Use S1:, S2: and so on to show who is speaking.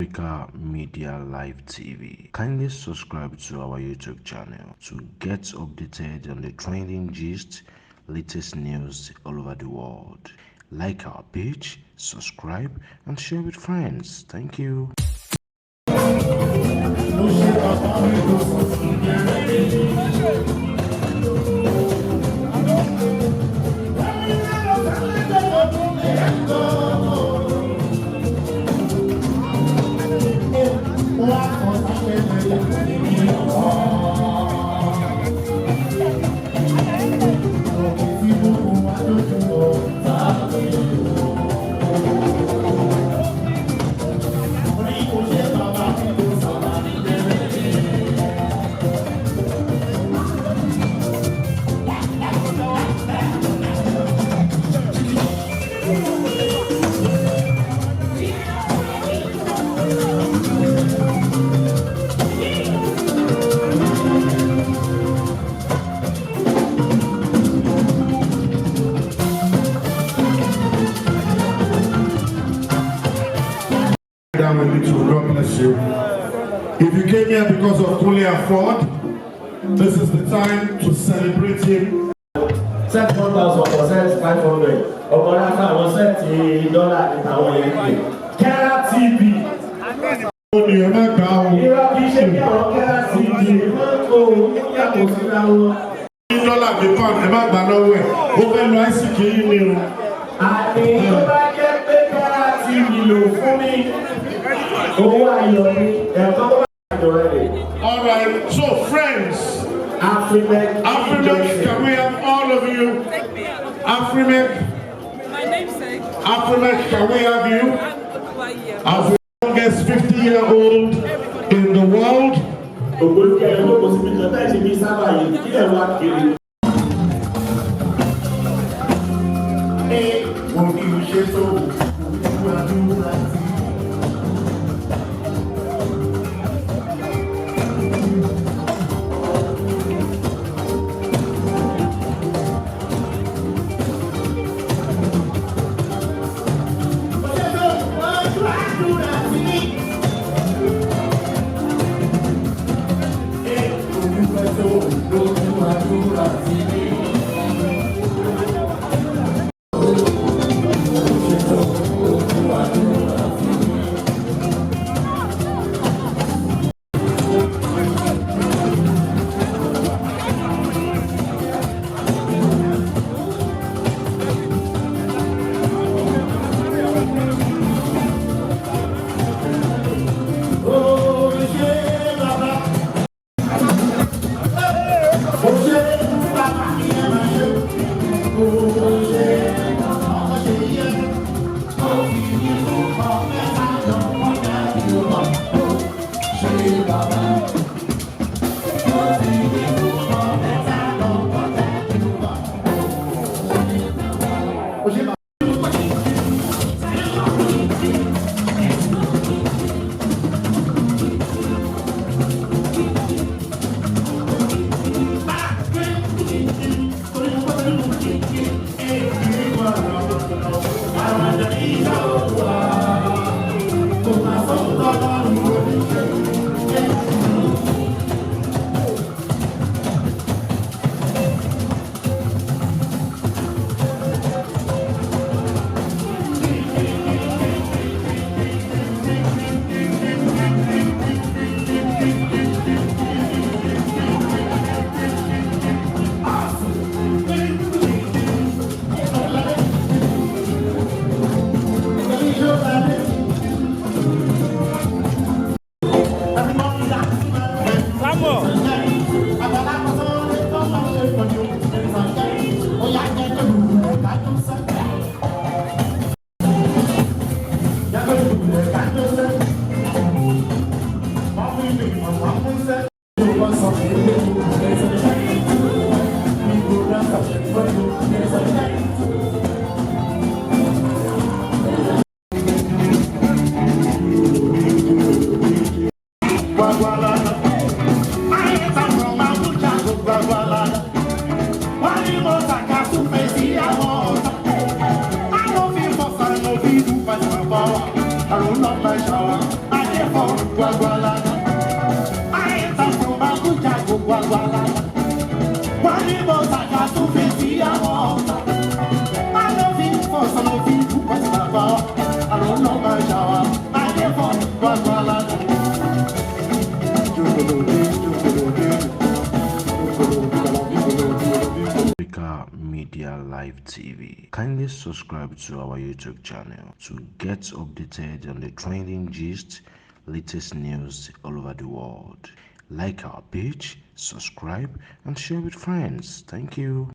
S1: AfricamediaLive TV. Kindly subscribe to our YouTube channel to get updated on the trending gist, latest news all over the world. Like our page, subscribe, and share with friends. Thank you.
S2: God bless you. If you came here because of Afod, this is the time to celebrate him.
S3: Set 1,000%, 500. Omonaka was set $1 in our year. Kera TV.
S2: Alright, so friends, African, can we have all of you? African,
S4: my namesake.
S2: African, can we have you? As the youngest 50-year-old in the world.
S1: Africa Media Live TV. Kindly subscribe to our YouTube channel to get updated on the trending gist, latest news all over the world. Like our page, subscribe, and share with friends. Thank you.